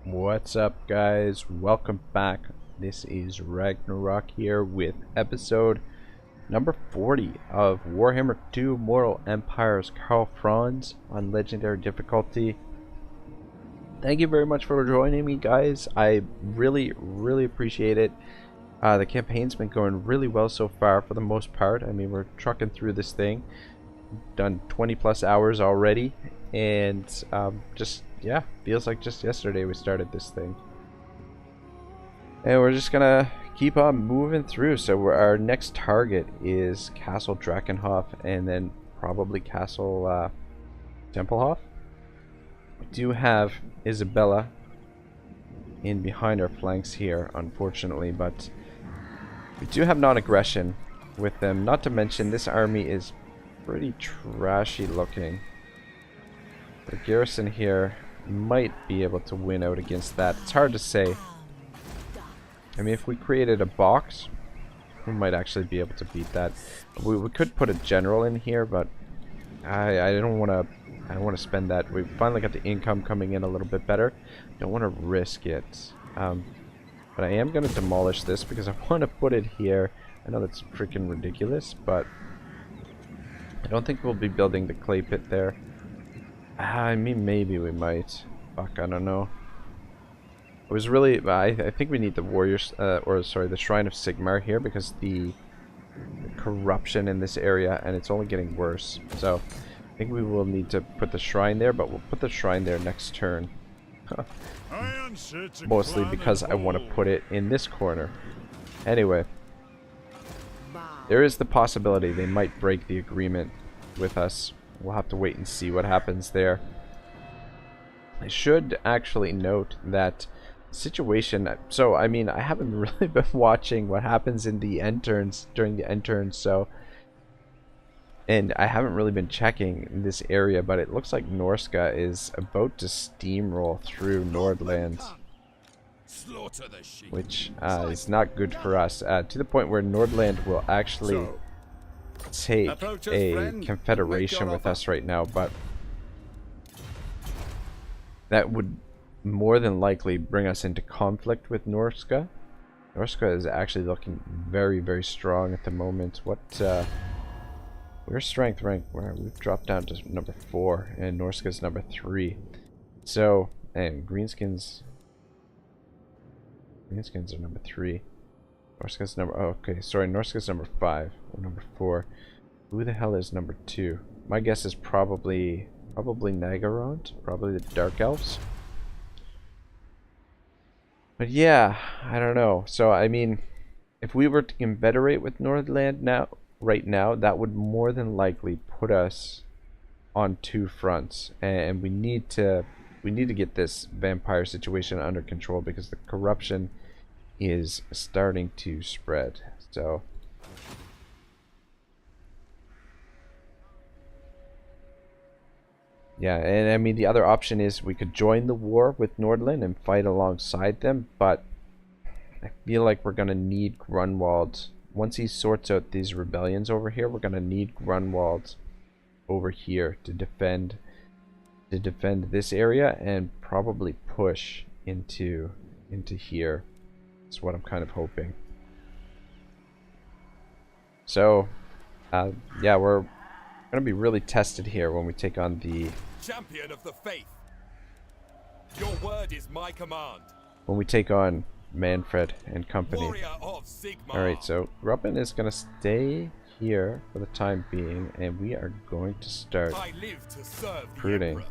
What's up, guys? Welcome back. This is Ragnarok here with episode number 40 of Warhammer 2 Mortal Empire's Karl Franz on Legendary difficulty. Thank you very much for joining me, guys. I really appreciate it. The campaign's been going really well so far for the most part. I mean, we're trucking through this thing. Done 20 plus hours already, and yeah, feels like just yesterday we started this thing. And we're just gonna keep on moving through. So our next target is Castle Drakenhof and then probably Castle Tempelhof. We do have Isabella in behind our flanks here, unfortunately, but we do have non-aggression with them. Not to mention, this army is pretty trashy looking. The garrison here might be able to win out against that. It's hard to say. I mean, if we created a box, we might actually be able to beat that. We could put a general in here, but I don't want to spend that. We finally got the income coming in a little bit better. Don't want to risk it. But I am going to demolish this because I want to put it here. I know that's freaking ridiculous, but I don't think we'll be building the clay pit there. I mean, maybe we might. Fuck, I don't know. It was really... I think we need the warriors, the Shrine of Sigmar here because the corruption in this area, and it's only getting worse. So, I think we will need to put the shrine there, but we'll put the shrine there next turn. Mostly because I want to put it in this corner. Anyway. There is the possibility they might break the agreement with us. We'll have to wait and see what happens there. I should actually note that situation... So, I mean, I haven't really been watching what happens in the end turns, during the end turns, so... And I haven't really been checking this area, but it looks like Norska is about to steamroll through Nordland. Which is not good for us. To the point where Nordland will actually take a confederation with us right now, but that would more than likely bring us into conflict with Norska. Norska is actually looking very strong at the moment. We're strength rank where we've dropped down to number 4 and Norska's number 3. So, and Greenskins are number 3. Norska's number... Oh, okay. Sorry, Norska's number 5. Or number 4. Who the hell is number 2? My guess is probably Nagarond. Probably the Dark Elves. But yeah, I don't know. So, I mean, if we were to confederate with Nordland right now, that would more than likely put us on 2 fronts. And we need to get this vampire situation under control because the corruption is starting to spread. So yeah, and I mean the other option is we could join the war with Nordland and fight alongside them, but I feel like we're gonna need Grunwald. Once he sorts out these rebellions over here, we're gonna need Grunwald over here to defend this area and probably push into here. That's what I'm kind of hoping. So, yeah, we're gonna be really tested here when we take on the Champion of the Faith. Your word is my command. When we take on Manfred and company. Warrior of Sigmar. All right, so Ruppen is gonna stay here for the time being, and we are going to start recruiting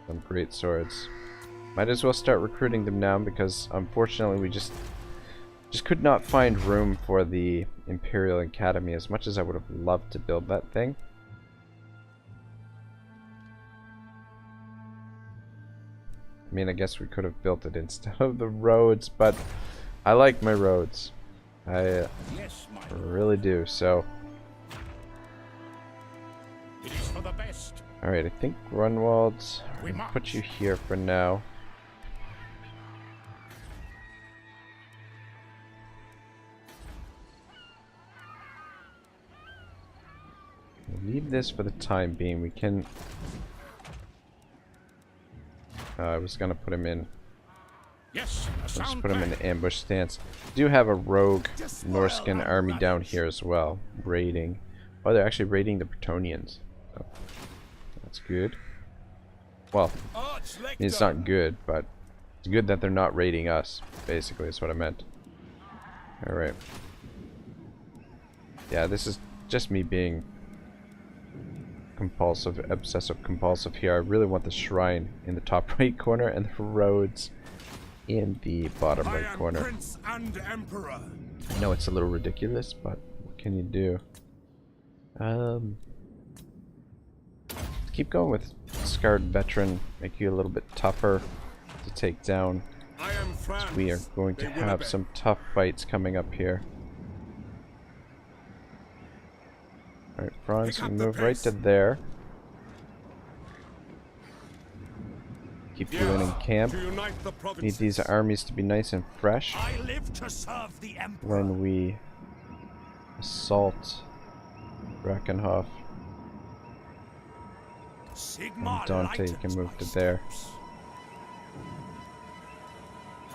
some great swords. Might as well start recruiting them now because unfortunately we just could not find room for the Imperial Academy as much as I would have loved to build that thing. I mean, I guess we could have built it instead of the roads, but I like my roads. I really do, so... It is for the best. Alright, I think Grunwald, I'm gonna put you here for now. We'll leave this for the time being. We can... I was gonna put him in Yes, a Let's sound put them in plan. the ambush stance. We do have a rogue Norscan army down here as well, raiding. Oh, they're actually raiding the Bretonnians. So, that's good. Well, Arch I mean, it's Lecter. not good, but it's good that they're not raiding us. Basically, is what I meant. Alright. Yeah, this is just me being compulsive, obsessive compulsive here. I really want the shrine in the top right corner and the roads in the bottom I right am corner. Prince and Emperor. I know it's a little ridiculous, but what can you do? Keep going with Scarred Veteran, make you a little bit tougher to take down. I am Franz. We are going to They will have obey. some tough fights coming up here. Alright, Franz, Pick we up the move right pace. to there. Keep you in camp. To unite the Need provinces. these armies to be nice and fresh I live to serve the Emperor. when we assault Brackenhof. Sigma And Dante lightens can move my to there. steps.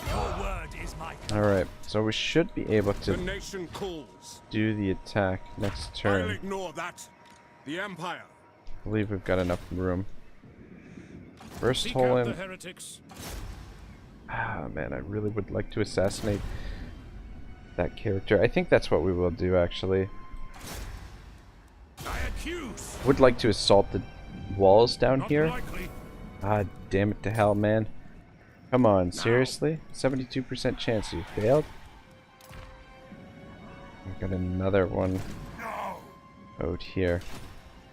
Your word is my Alright, so we should be able The to nation calls. do the attack next I'll turn. ignore that. The Empire. I believe we've got enough room. First Seek out the Holland. heretics. Ah, man, I really would like to assassinate that character. I think that's what we will do, actually. I accuse. Would like to assault the walls down Not here. likely. Ah, damn it to hell, man. Come on, seriously? 72% chance you failed? I've got another one out here.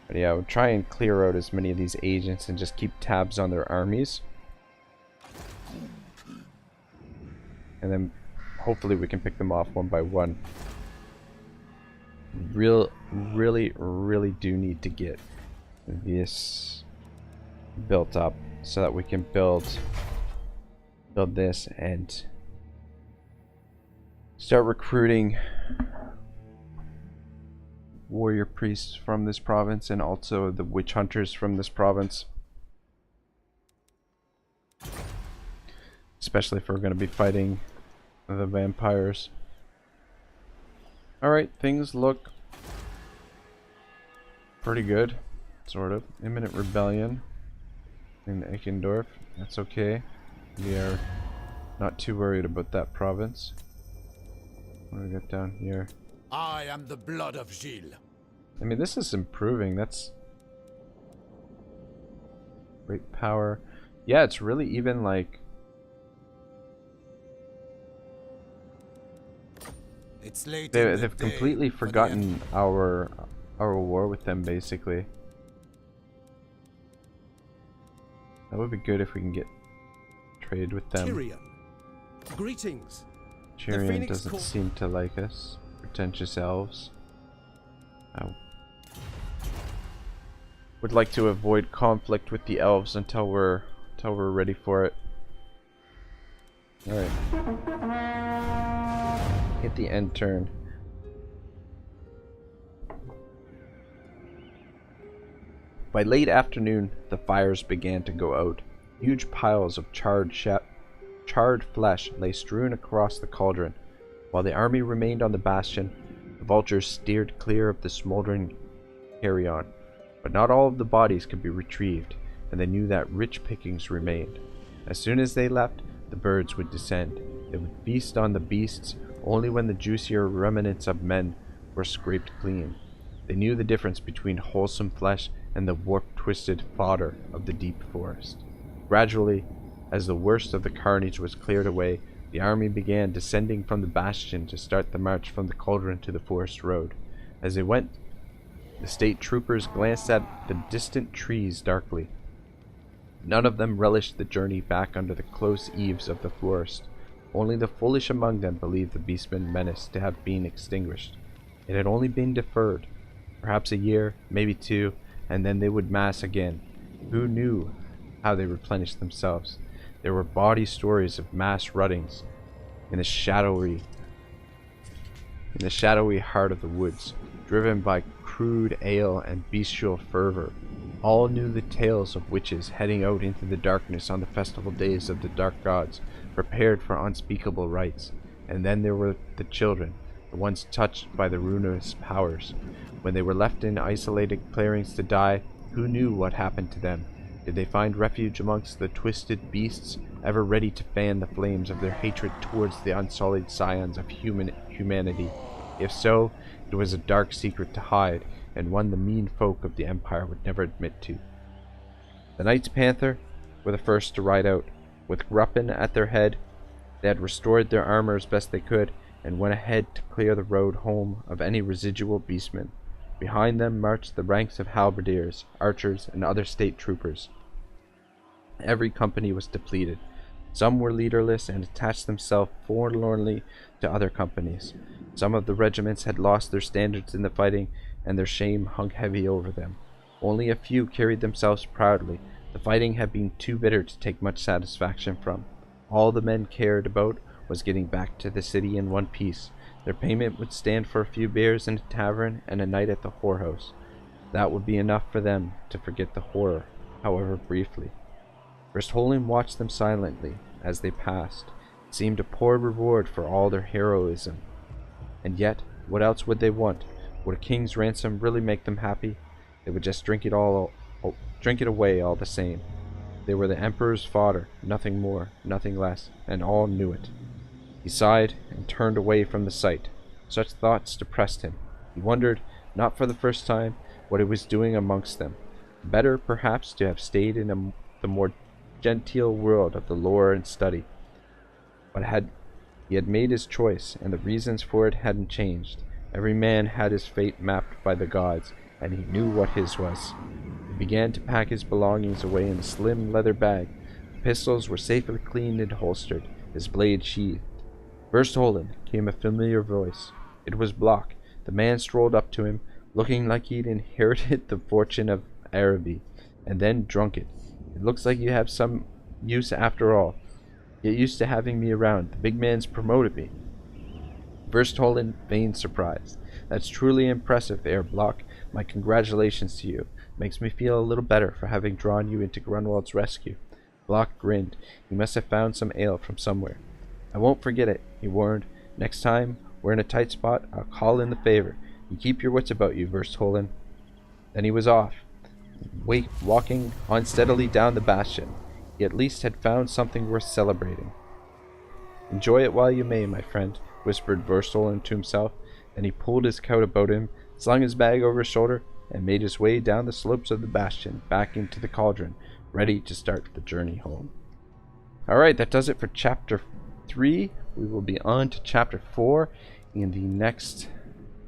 But yeah, we'll try and clear out as many of these agents and just keep tabs on their armies. And then hopefully we can pick them off one by one. Really do need to get this built up so that we can build this and start recruiting warrior priests from this province and also the witch hunters from this province, especially if we're going to be fighting the vampires. Alright, things look pretty good, sort of. Imminent rebellion in Eckendorf. That's okay. We are not too worried about that province. What do we got down here? I am the blood of Gilles. I mean, this is improving. That's great power. Yeah, it's really even like It's late. they've completely forgotten our war with them, basically. That would be good if we can get trade with them. Tyrion. Greetings. Tyrion Phoenix doesn't Court- seem to like us. Pretentious elves. I would like to avoid conflict with the elves until we're ready for it. Alright. Hit the end turn. By late afternoon, the fires began to go out. Huge piles of charred flesh lay strewn across the cauldron. While the army remained on the bastion, the vultures steered clear of the smoldering carrion. But not all of the bodies could be retrieved, and they knew that rich pickings remained. As soon as they left, the birds would descend. They would feast on the beasts only when the juicier remnants of men were scraped clean. They knew the difference between wholesome flesh and the warped, twisted fodder of the deep forest. Gradually, as the worst of the carnage was cleared away, the army began descending from the bastion to start the march from the cauldron to the forest road. As they went, the state troopers glanced at the distant trees darkly. None of them relished the journey back under the close eaves of the forest. Only the foolish among them believed the beastman menace to have been extinguished. It had only been deferred. Perhaps a year, maybe two, and then they would mass again. Who knew how they replenished themselves? There were bawdy stories of mass ruttings in the shadowy heart of the woods, driven by crude ale and bestial fervor. All knew the tales of witches heading out into the darkness on the festival days of the dark gods, prepared for unspeakable rites. And then there were the children, the ones touched by the ruinous powers. When they were left in isolated clearings to die, who knew what happened to them? Did they find refuge amongst the twisted beasts, ever ready to fan the flames of their hatred towards the unsullied scions of humanity? If so, it was a dark secret to hide, and one the mean folk of the Empire would never admit to. The Knights Panther were the first to ride out. With Gruppen at their head, they had restored their armor as best they could, and went ahead to clear the road home of any residual beastmen. Behind them marched the ranks of halberdiers, archers, and other state troopers. Every company was depleted. Some were leaderless and attached themselves forlornly to other companies. Some of the regiments had lost their standards in the fighting, and their shame hung heavy over them. Only a few carried themselves proudly. The fighting had been too bitter to take much satisfaction from. All the men cared about was getting back to the city in one piece. Their payment would stand for a few beers in a tavern and a night at the whorehouse. That would be enough for them to forget the horror, however briefly. Verstholen watched them silently as they passed. It seemed a poor reward for all their heroism. And yet, what else would they want? Would a king's ransom really make them happy? They would just drink it away all the same. They were the Emperor's fodder, nothing more, nothing less, and all knew it. He sighed and turned away from the sight. Such thoughts depressed him. He wondered, not for the first time, what he was doing amongst them. Better, perhaps, to have stayed in the more genteel world of the lore and study. But he had made his choice, and the reasons for it hadn't changed. Every man had his fate mapped by the gods, and he knew what his was. He began to pack his belongings away in a slim leather bag. The pistols were safely cleaned and holstered, his blade sheathed. Verstholen, came a familiar voice. It was Block. The man strolled up to him, looking like he'd inherited the fortune of Araby, and then drunk it. It looks like you have some use after all. Get used to having me around. The big man's promoted me. Verstholen feigned surprise. That's truly impressive, Herr Block. My congratulations to you. Makes me feel a little better for having drawn you into Grunwald's rescue. Block grinned. He must have found some ale from somewhere. I won't forget it, he warned. Next time we're in a tight spot, I'll call in the favor. You keep your wits about you, Verstholen. Then he was off, walking unsteadily down the bastion. He at least had found something worth celebrating. Enjoy it while you may, my friend, whispered Verstholen to himself. Then he pulled his coat about him, slung his bag over his shoulder, and made his way down the slopes of the bastion, back into the cauldron, ready to start the journey home. Alright, that does it for chapter 3. We will be on to chapter 4 in the next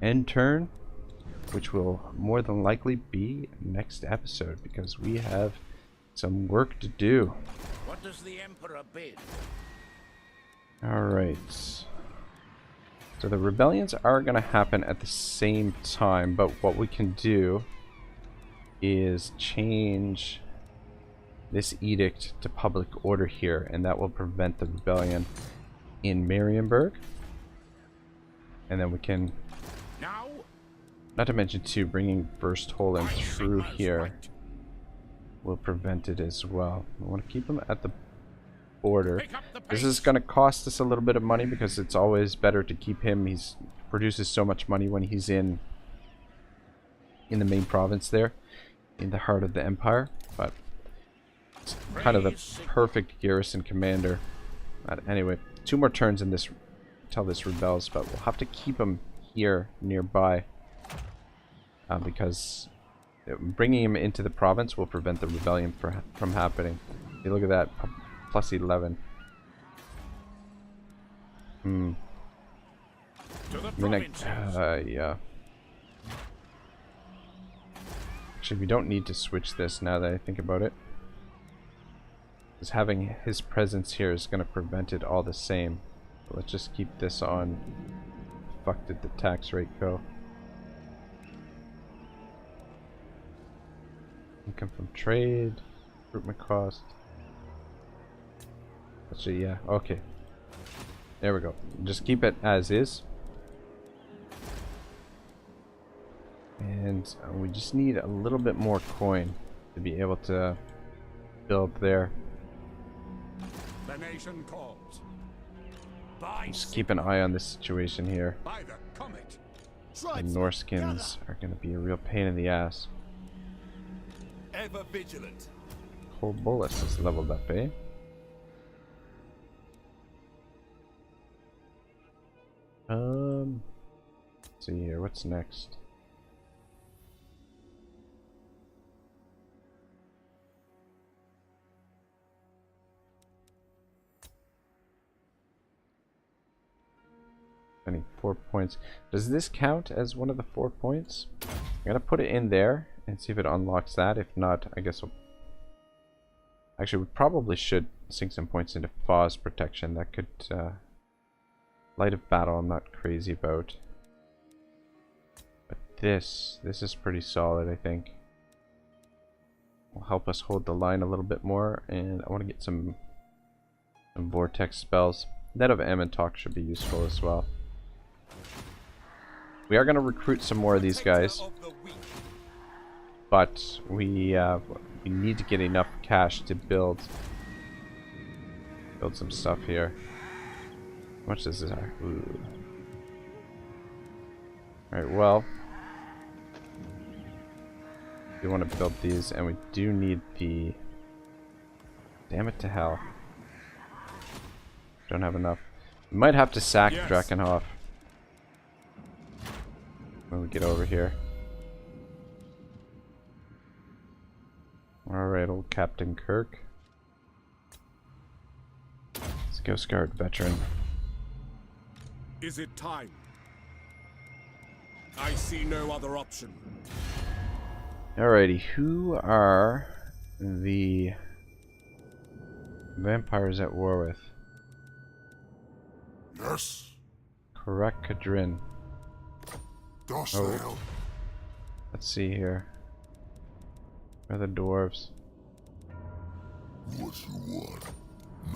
end turn, which will more than likely be next episode, because we have some work to do. What does the Emperor bid? Alright. So the rebellions are going to happen at the same time, but what we can do is change this edict to public order here, and that will prevent the rebellion in Marienburg. And then we can, Now, not to mention too, bringing Verstholen through here will prevent it as well. I want to keep him at the border. This is going to cost us a little bit of money because it's always better to keep him. He produces so much money when he's in the main province there, in the heart of the Empire. But it's kind of the perfect garrison commander. Anyway, 2 more turns in this until this rebels, but we'll have to keep him here nearby because bringing him into the province will prevent the rebellion from happening. Hey, look at that, plus 11. Yeah. Actually, we don't need to switch this now that I think about it, because having his presence here is going to prevent it all the same. But let's just keep this on. Fuck, did the tax rate go? Income from trade, recruitment cost. Actually, yeah, okay. There we go. Just keep it as is. And we just need a little bit more coin. to be able to build there. The nation calls. Just keep an eye on this situation here. By the comet. The Norskins are going to be a real pain in the ass. Ever vigilant. Cold Bolus is leveled up, eh? Let's see here, what's next? I need 4 points. Does this count as one of the 4 points? I'm gonna put it in there and see if it unlocks that. If not, I guess we'll... Actually, we probably should sink some points into Faw's protection. That could... Light of Battle I'm not crazy about. But this is pretty solid, I think. Will help us hold the line a little bit more, and I want to get some vortex spells. Net of Ammontalk should be useful as well. We are going to recruit some more of these guys, but we need to get enough cash to build some stuff here. How much does this are? Alright, well, we want to build these, and we do need the... Damn it to hell. Don't have enough. We might have to sack Drakenhof when we get over here. Alright, old Captain Kirk. Let's go Scarred Veteran. Is it time? I see no other option. Alrighty, who are the vampires at war with? Yes. Correct, Kadrin. Docile. Oh. Let's see here. Where are the dwarves? What you want?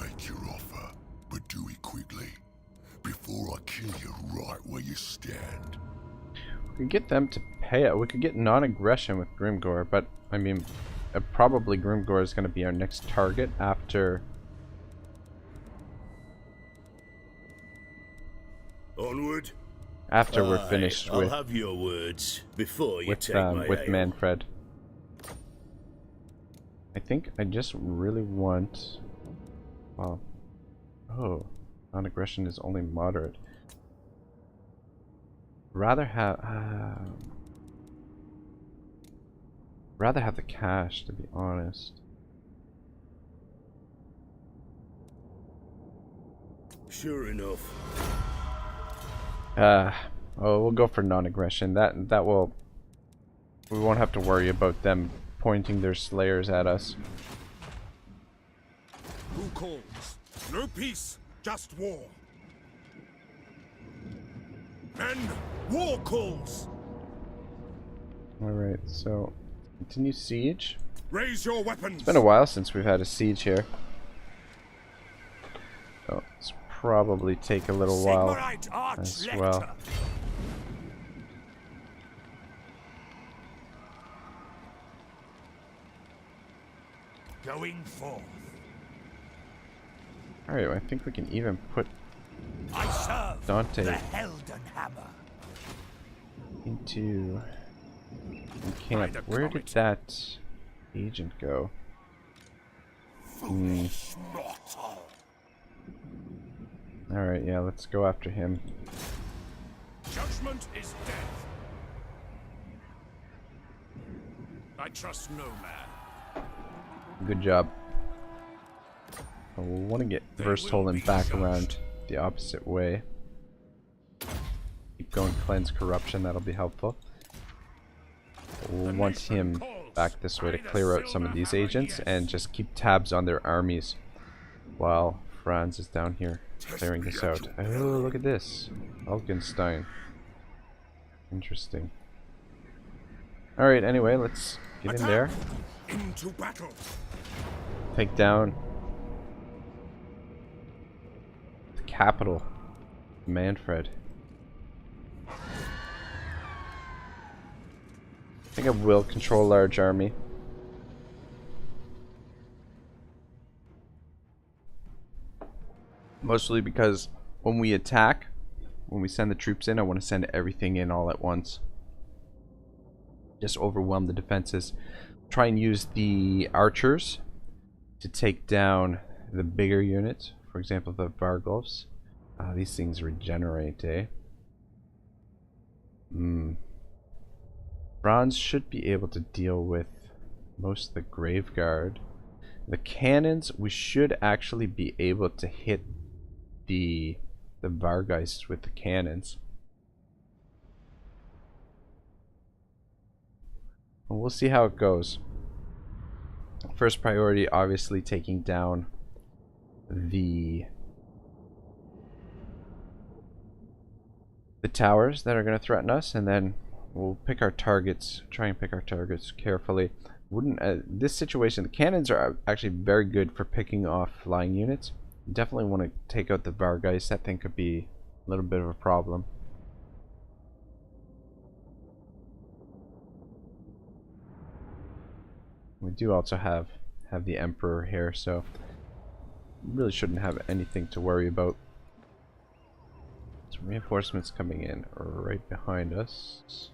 Make your offer, but do it quickly. Before I kill you right where you stand. We could get them to pay it. We could get non-aggression with Grimgor, but I mean, probably Grimgor is going to be our next target after. Onward. After we're finished I'll with. have your words before you with take my ale. Manfred. I think I just really want. Well, oh, non-aggression is only moderate. Rather have the cash, to be honest. Sure enough. Oh, we'll go for non-aggression. That will. We won't have to worry about them pointing their slayers at us. Who calls? No peace, just war. Men, war calls. All right, so continue siege. Raise your weapons. It's been a while since we've had a siege here. So it's probably take a little while as well. Going forth. Alright, I think we can even put I serve Dante the Helden Hammer. into camp. Where did that agent go? Foolish mortal. Alright, yeah, let's go after him. Judgment is death. I trust no man. Good job. We'll want to get Verstolden back around the opposite way. Keep going, cleanse corruption, that'll be helpful. We'll want him back this way to clear out some of these agents and just keep tabs on their armies while Franz is down here clearing this out. Oh, look at this. Alkenstein. Interesting. Alright, anyway, let's get in there. Into battle. Take down the capital, Manfred. I think I will control a large army. Mostly because when we attack, when we send the troops in, I want to send everything in all at once. Just overwhelm the defenses. Try and use the archers to take down the bigger units. For example, the Vargulfs. These things regenerate, eh? Franz should be able to deal with most of the Graveguard. The cannons, we should actually be able to hit the Vargeists with the cannons. And we'll see how it goes. First priority, obviously, taking down the towers that are going to threaten us, and then we'll pick our targets. Try and pick our targets carefully. This situation, the cannons are actually very good for picking off flying units. Definitely want to take out the Vargeist. That thing could be a little bit of a problem. We do also have the Emperor here, so really shouldn't have anything to worry about. Some reinforcements coming in right behind us.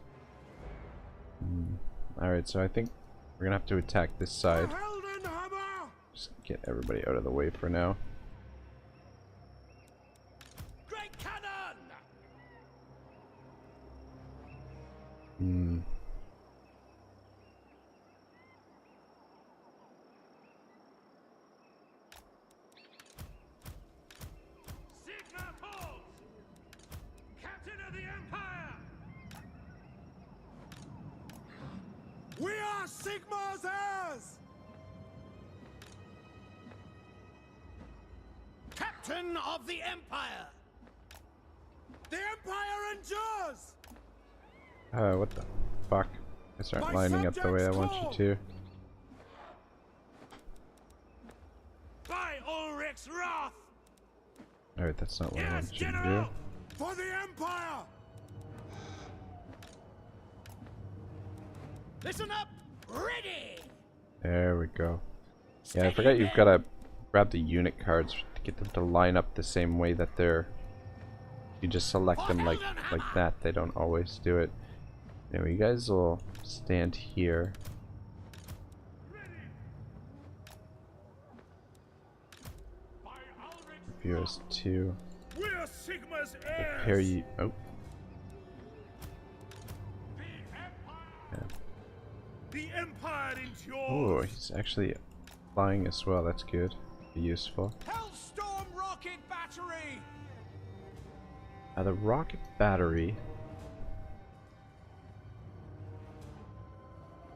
Alright, so I think we're gonna have to attack this side. Just get everybody out of the way for now. Great cannon! Sigma Pauls! Captain of the Empire! We are Sigmar's heirs! Captain of the Empire! The Empire endures! What the fuck? Guys aren't lining up the way I want you to. By Ulrich's wrath! Alright, that's not what I Yes, want you to do. General! For the Empire! Listen up! Ready! There we go. Yeah, I forgot you've got to grab the unit cards to get them to line up the same way that they're... You just select them like that. They don't always do it. Anyway, you guys will stand here. Viewers 2. We are Sigmar's heirs! Prepare you. Oh. The Empire endures! Oh, he's actually flying as well. That's good. Be useful. Hellstorm rocket battery! The rocket battery.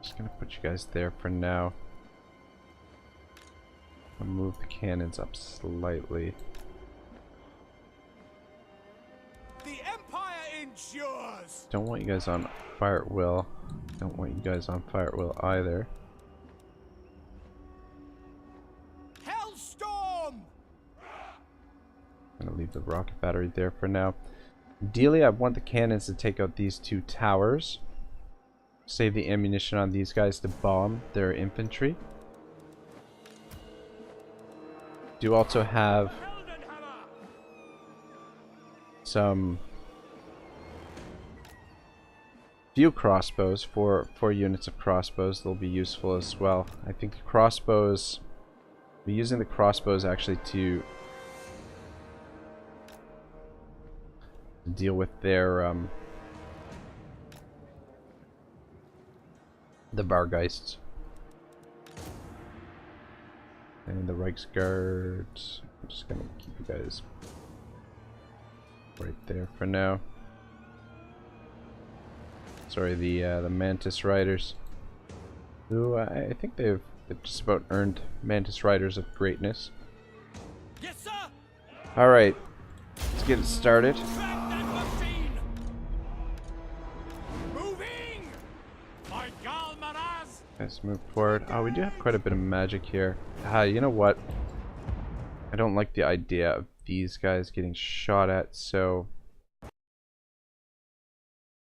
Just gonna put you guys there for now. I'll move the cannons up slightly. The Empire endures! Don't want you guys on fire at will. Don't want you guys on fire at will either. Hellstorm! I'm gonna leave the rocket battery there for now. Ideally, I want the cannons to take out these two towers. Save the ammunition on these guys to bomb their infantry. Do also have some few crossbows, four units of crossbows. They'll be useful as well. I think the crossbows, we're using the crossbows actually to deal with their the Vargeists and the Reichsguard. I'm just gonna keep you guys right there for now. Sorry, the Mantis Riders, who I think they've just about earned Mantis Riders of greatness. Yes, sir! Alright, let's get it started. Track that machine! Moving! By Galmaraz! Let's move forward. Oh, we do have quite a bit of magic here. You know what? I don't like the idea of these guys getting shot at, so I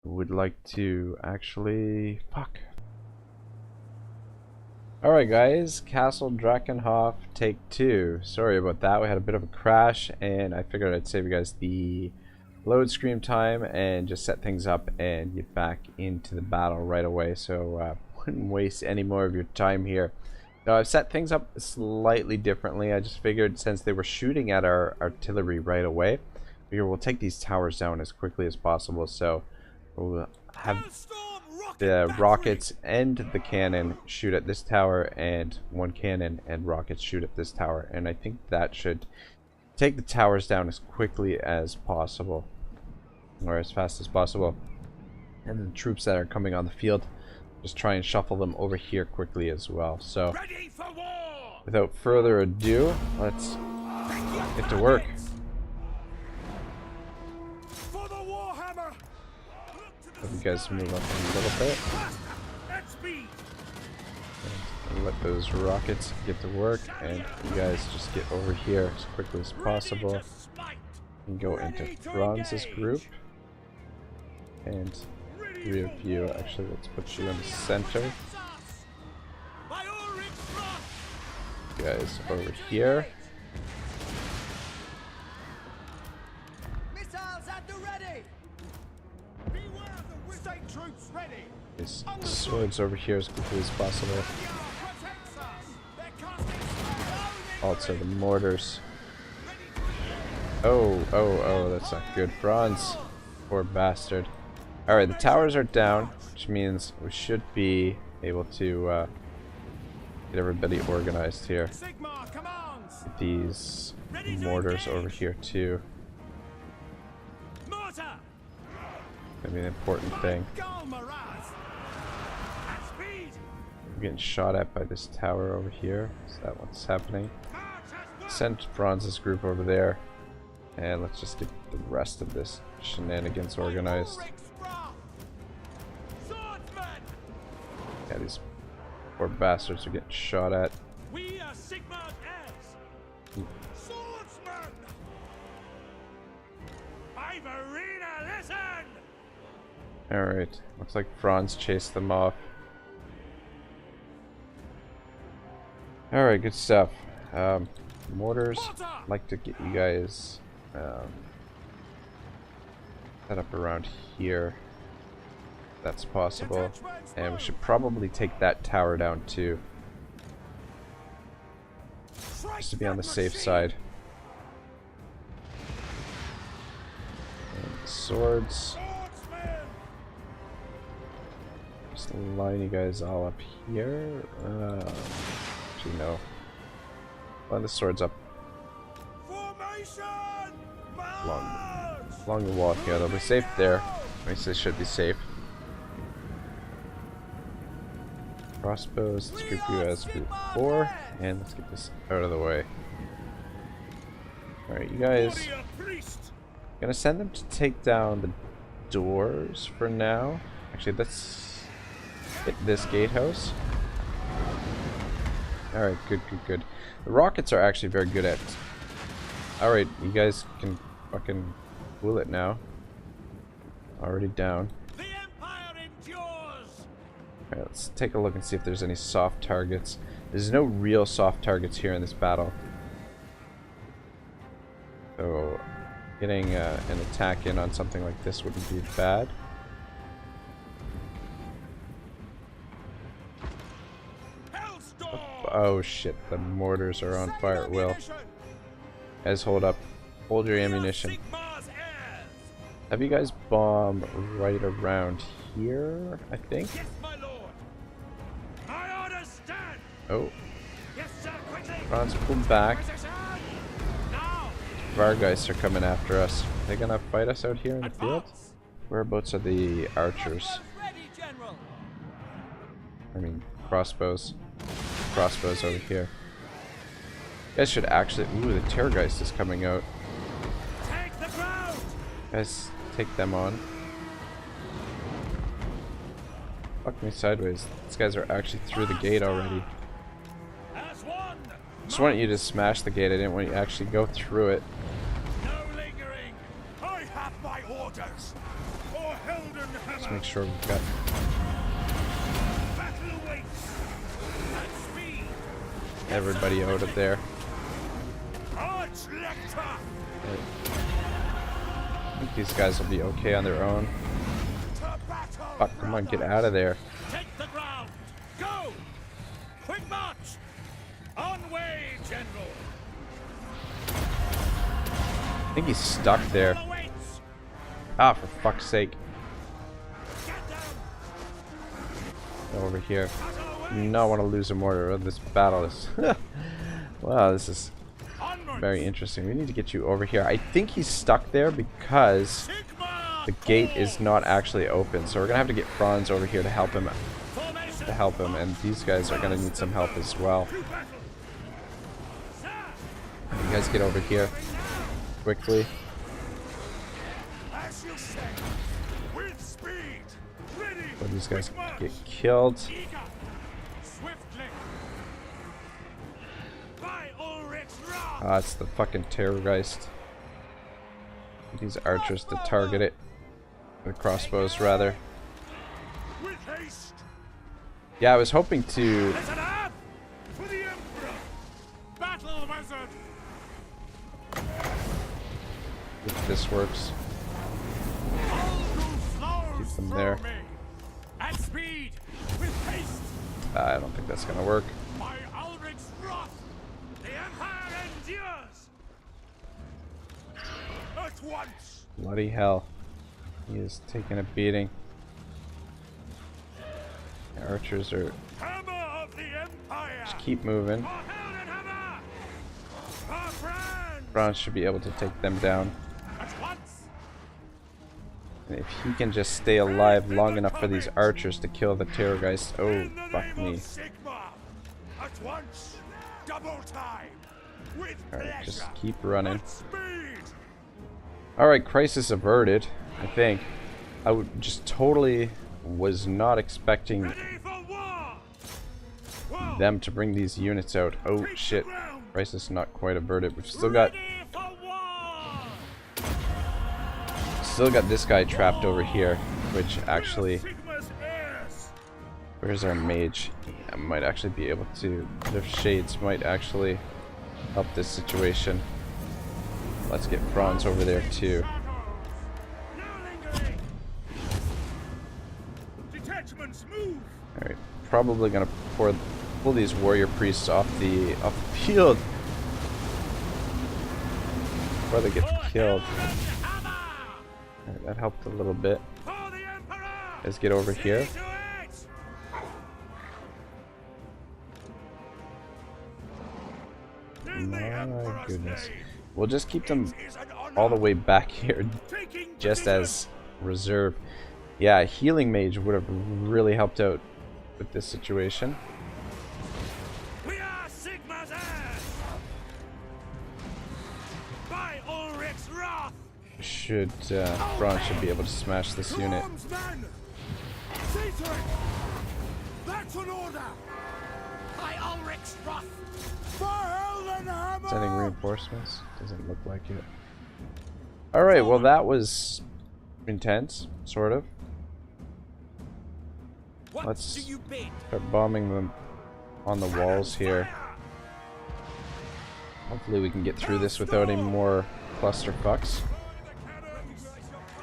would like to actually... Fuck. Alright guys, Castle Drakenhof take 2. Sorry about that, we had a bit of a crash and I figured I'd save you guys the load screen time and just set things up and get back into the battle right away, so wouldn't waste any more of your time here. Now I've set things up slightly differently. I just figured since they were shooting at our artillery right away, we'll take these towers down as quickly as possible, so we'll have the rockets and the cannon shoot at this tower and one cannon and rockets shoot at this tower, and I think that should take the towers down as quickly as possible or as fast as possible, and the troops that are coming on the field, just try and shuffle them over here quickly as well. So without further ado, let's get to work. For the Warhammer! Let you guys move up a little bit. And let those rockets get to work, and you guys just get over here as quickly as possible and go into Franz's group. And 3 of you, actually let's put you in the center. You guys over here. His swords over here as quickly as possible. Also the mortars. Oh, that's not good. Franz, poor bastard. Alright, the towers are down, which means we should be able to get everybody organized here. Get these mortars over here too. Gonna be an important thing. I'm getting shot at by this tower over here. Is that what's happening? Send Franz's group over there, and let's just get the rest of this shenanigans organized. Yeah, these poor bastards are getting shot at. We are Sigmar's heirs! Swordsman! Ivarina, listen! Alright, looks like Franz chased them off. Alright, good stuff. Mortars, I'd like to get you guys set up around here. If that's possible. And we should probably take that tower down too. Just to be on the safe side. And swords. Just line you guys all up here. Actually, no. Line the swords up along the wall here. They'll be safe there. At least they should be safe. Crossbows, let's group you as group 4, and let's get this out of the way. Alright, you guys. Gonna send them to take down the doors for now. Actually, let's hit this gatehouse. Alright, good. The rockets are actually very good at... Alright, you guys can fucking fool it now. Already down. Alright, let's take a look and see if there's any soft targets. There's no real soft targets here in this battle. So, getting an attack in on something like this wouldn't be bad. Oh shit, the mortars are on fire at will. Guys, hold up. Hold your ammunition. Have you guys bomb right around here, I think? Oh. Franz pulled back. Vargeists are coming after us. Are they gonna fight us out here in the field? Whereabouts are the archers? I mean, crossbows. Crossbows over here. You guys should actually... Ooh, the Terrorgeist is coming out. Guys, take them on. Fuck me sideways. These guys are actually through the gate already. Just wanted you to smash the gate. I didn't want you to actually go through it. Let's make sure we've got... everybody out of there. I think these guys will be okay on their own. Fuck, come on, get out of there. Take the ground! Go! Quick march! On way, General! I think he's stuck there. Ah, for fuck's sake. Over here. Do not want to lose a mortar. This battle is... wow, this is very interesting. We need to get you over here. I think he's stuck there because the gate is not actually open. So we're going to have to get Franz over here to help him. And these guys are going to need some help as well. You guys get over here quickly. But these guys get killed. Ah, it's the fucking Terrorgeist. These archers to target it. The crossbows, rather. Yeah, I was hoping to... if this works. Keep them there. I don't think that's gonna work. Bloody hell. He is taking a beating. The archers are... just keep moving. Franz should be able to take them down. And if he can just stay alive long enough for these archers to kill the Terrorgeist... oh, fuck me. Alright, just keep running. Alright, crisis averted, I think. I would just totally was not expecting them to bring these units out. Oh shit, crisis not quite averted. We've still got this guy trapped over here, which actually... where's our mage? I might actually be able to... the shades might actually help this situation. Let's get Franz over there too. Alright, probably gonna pull these warrior priests off the field before they get killed. Alright, that helped a little bit. Let's get over here. My goodness. We'll just keep them all the way back here, just as reserve. Yeah, a healing mage would have really helped out with this situation. Franz should be able to smash this unit. Sending reinforcements? Doesn't look like it. Alright, well that was intense, sort of. Let's start bombing them on the walls here. Hopefully we can get through this without any more clusterfucks.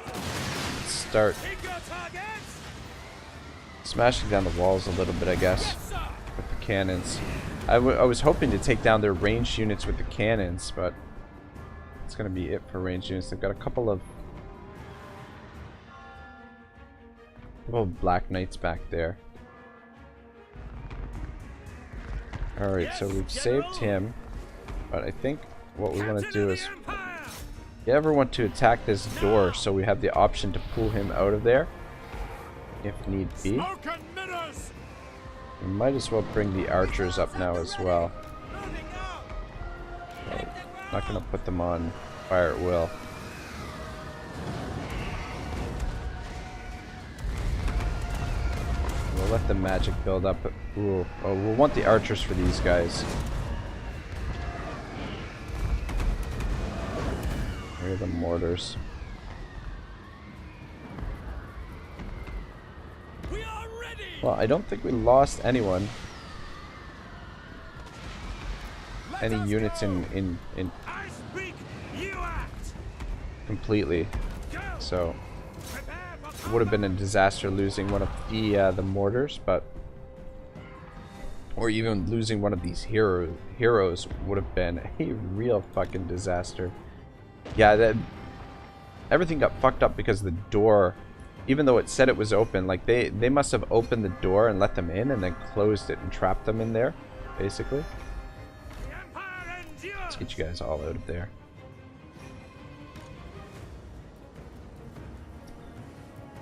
Let's start smashing down the walls a little bit, I guess, with the cannons. I was hoping to take down their ranged units with the cannons, but it's going to be it for ranged units. They've got a couple of Black Knights back there. Alright, so we've saved him, but I think what we want to do is get everyone to attack this door so we have the option to pull him out of there if need be. We might as well bring the archers up now as well. So, not going to put them on fire at will. We'll let the magic build up. Ooh, oh, we'll want the archers for these guys. Here are the mortars. Well, I don't think we lost anyone. any units in I speak, you act. completely. Go. So Prepare for it would have been a disaster losing one of the mortars, but or even losing one of these heroes would have been a real fucking disaster. Yeah, that everything got fucked up because the door, even though it said it was open, like they must have opened the door and let them in and then closed it and trapped them in there, basically. the Empire endures. Let's get you guys all out of there.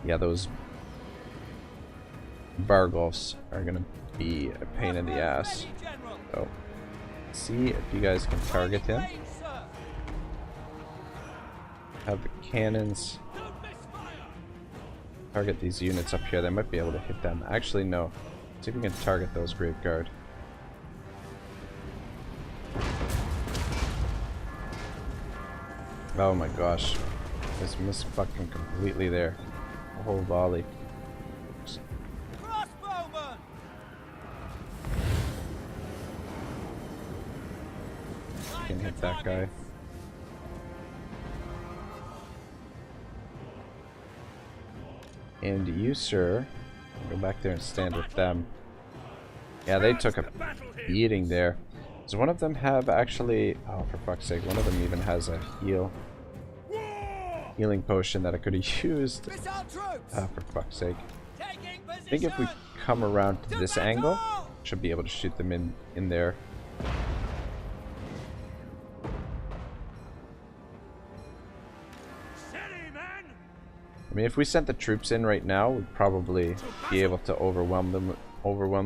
Yeah, those Vargolfs are gonna be a pain in the ass. So, see if you guys can target him. Have the cannons target these units up here. They might be able to hit them. Actually, no. See if we can target those Great Guard. Oh my gosh. Just missed fucking completely there. A whole volley. Crossbowman. Can hit that guy. And you, sir, go back there and stand with them. Yeah, they took a beating there. Does one of them have actually... Oh, for fuck's sake, one of them even has a healing potion that I could have used. Oh, for fuck's sake. I think if we come around to this angle, should be able to shoot them in there. I mean, if we sent the troops in right now, we'd probably be able to overwhelm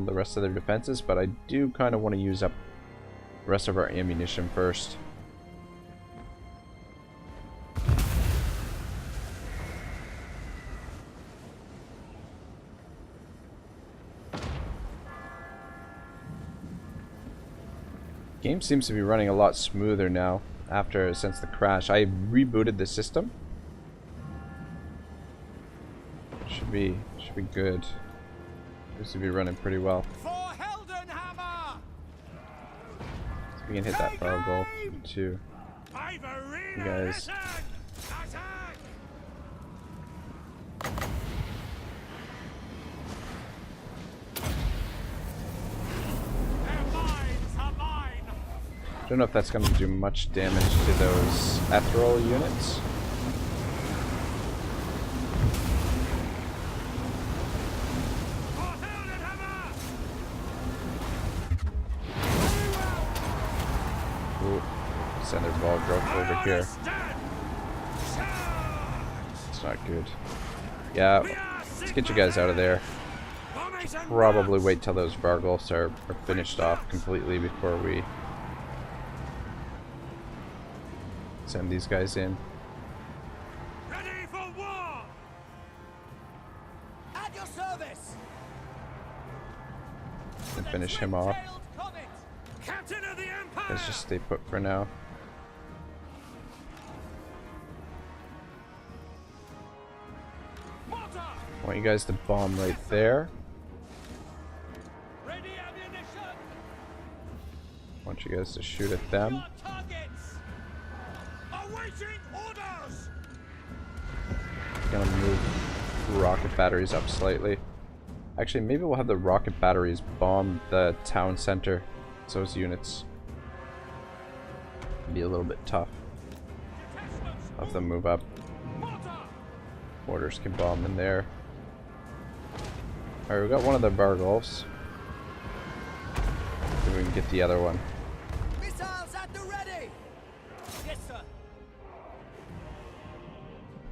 the rest of their defenses, but I do kind of want to use up the rest of our ammunition first. Game seems to be running a lot smoother now since the crash. I rebooted the system. Should be good. Seems to be running pretty well. So we can hit that fire goal too. You guys. Don't know if that's going to do much damage to those ethereal units. Ooh, send their ball growth over here. It's not good. Yeah, let's get you guys out of there. Probably wait till those Vargolfs are finished off completely before we send these guys in. Ready for war! At your service! And finish him off. Captain of the Empire! Let's just stay put for now. I want you guys to bomb right there. Ready ammunition! I want you guys to shoot at them. Targets! Awaiting orders! Gonna move rocket batteries up slightly. Actually, maybe we'll have the rocket batteries bomb the town center. So those units be a little bit tough. I'll have them move up. Mortars can bomb in there. Alright, we got one of the Vargolfs. Maybe we can get the other one. Missiles at the ready! Yes, sir.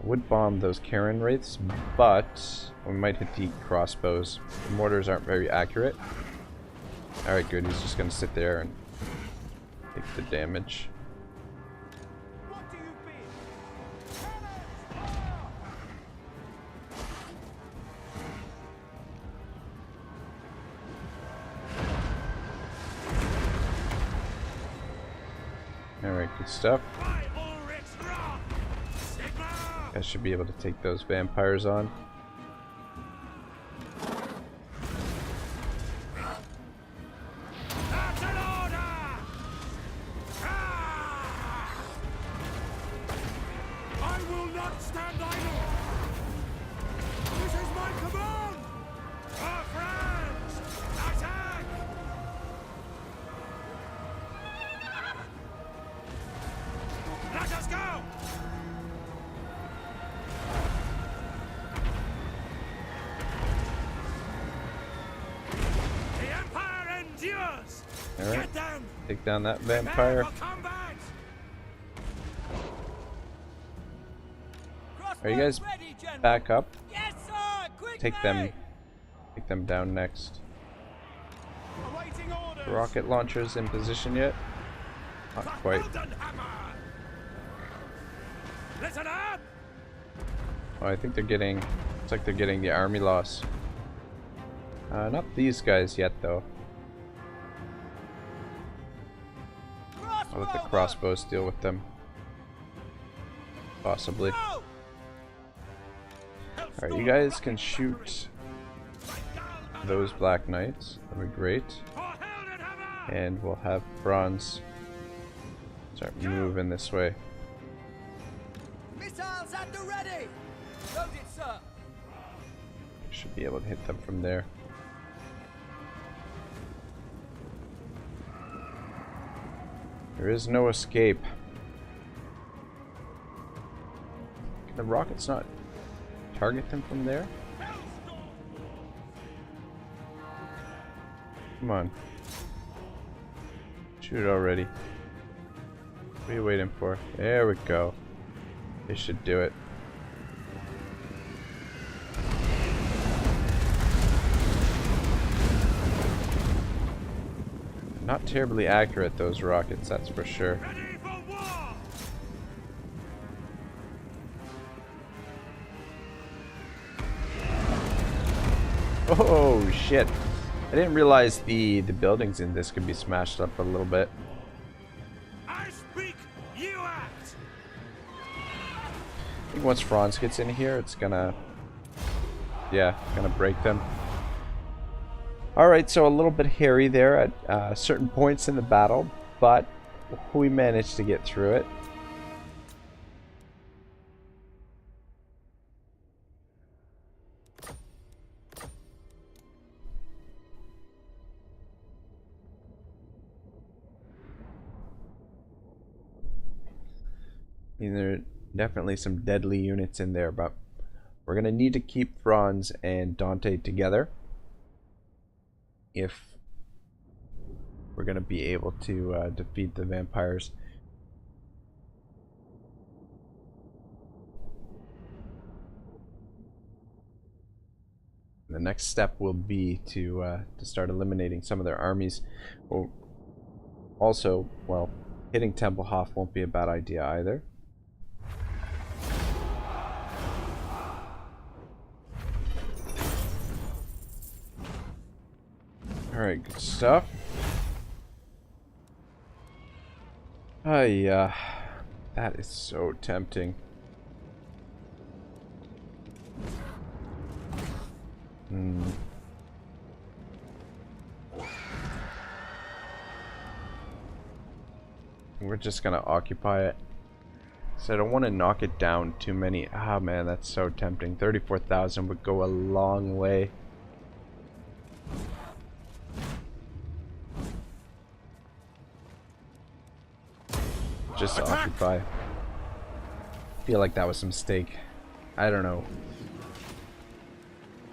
I would bomb those Karen Wraiths, but we might hit the crossbows. The mortars aren't very accurate. Alright, good. He's just gonna sit there and take the damage. What do you bid? Alright, good stuff. By Ulrich's wrath! Sigma! I should be able to take those vampires on. That's an order! not stand idle! This is my command! Our friends! Attack! Let us go! The Empire endures! Alright. Get them! Take down that Prepare vampire. for combat! Are you guys Ready, General. back up? Yes, sir! Quickly! Take them down next. Awaiting orders! Rocket launchers in position yet? Not quite. Hammer! Listen up! Oh, I think they're getting... Looks like they're getting the army loss. Not these guys yet, though. I'll let the crossbows deal with them. Possibly. Alright, you guys can shoot those Black Knights. That'll be great. And we'll have Franz start moving this way. Missiles at the ready! Loaded, sir! Should be able to hit them from there. There is no escape. Can the rockets not target them from there? Come on. Shoot already. What are you waiting for? There we go. They should do it. Not terribly accurate, those rockets, that's for sure. Ready for war! Oh shit! I didn't realize the buildings in this could be smashed up a little bit. I speak, you act! I think once Franz gets in here, it's gonna... Yeah, gonna break them. Alright, so a little bit hairy there at certain points in the battle, but we managed to get through it. I mean, there are definitely some deadly units in there, but we're going to need to keep Franz and Dante together if we're going to be able to defeat the vampires. The next step will be to start eliminating some of their armies. Also, well, hitting Tempelhof won't be a bad idea either. Alright, good stuff. Yeah, that is so tempting. We're just gonna occupy it. So I don't want to knock it down too many. Ah, man, that's so tempting. 34,000 would go a long way. Just occupy. I feel like that was a mistake. I don't know.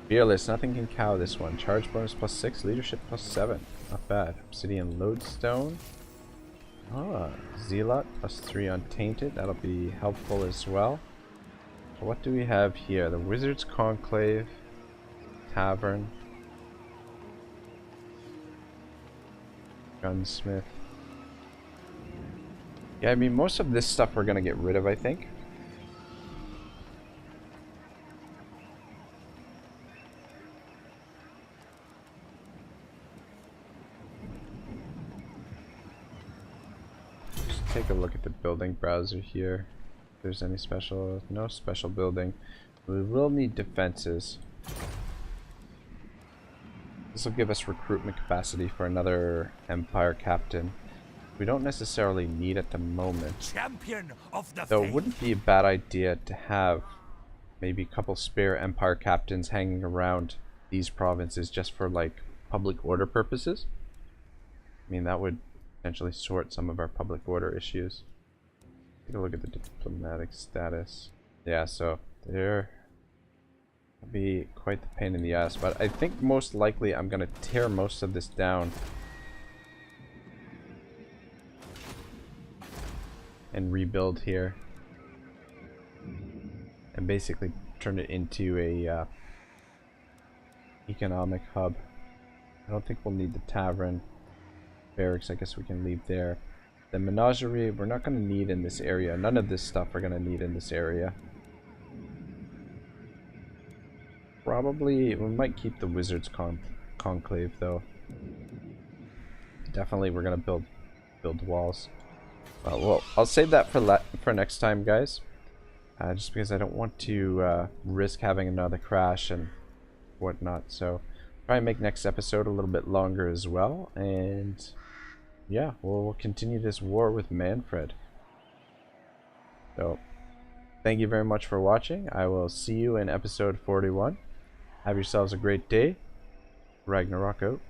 Fearless, nothing can cow this one. Charge bonus +6, leadership +7. Not bad. Obsidian lodestone. Ah, Zealot +3 on Tainted. That'll be helpful as well. So what do we have here? The Wizard's Conclave, Tavern, Gunsmith. Yeah, I mean, most of this stuff we're gonna get rid of, I think. Just take a look at the building browser here. If there's any special, no special building. We will need defenses. This will give us recruitment capacity for another Empire captain. we don't necessarily need at the moment. Champion of the Though it faith. wouldn't be a bad idea to have maybe a couple spare Empire captains hanging around these provinces just for like public order purposes. I mean, that would potentially sort some of our public order issues. Take a look at the diplomatic status. Yeah, so there will be quite the pain in the ass, but I think most likely I'm gonna tear most of this down and rebuild here and basically turn it into a economic hub. I don't think we'll need the tavern. Barracks, I guess we can leave there. The menagerie, we're not going to need in this area. None of this stuff we're going to need in this area. Probably, we might keep the wizards conclave though. Definitely we're going to build walls. Well, I'll save that for next time, guys. Just because I don't want to risk having another crash and whatnot. So try and make next episode a little bit longer as well. And yeah, we'll continue this war with Manfred. So thank you very much for watching. I will see you in episode 41. Have yourselves a great day. Ragnarok out.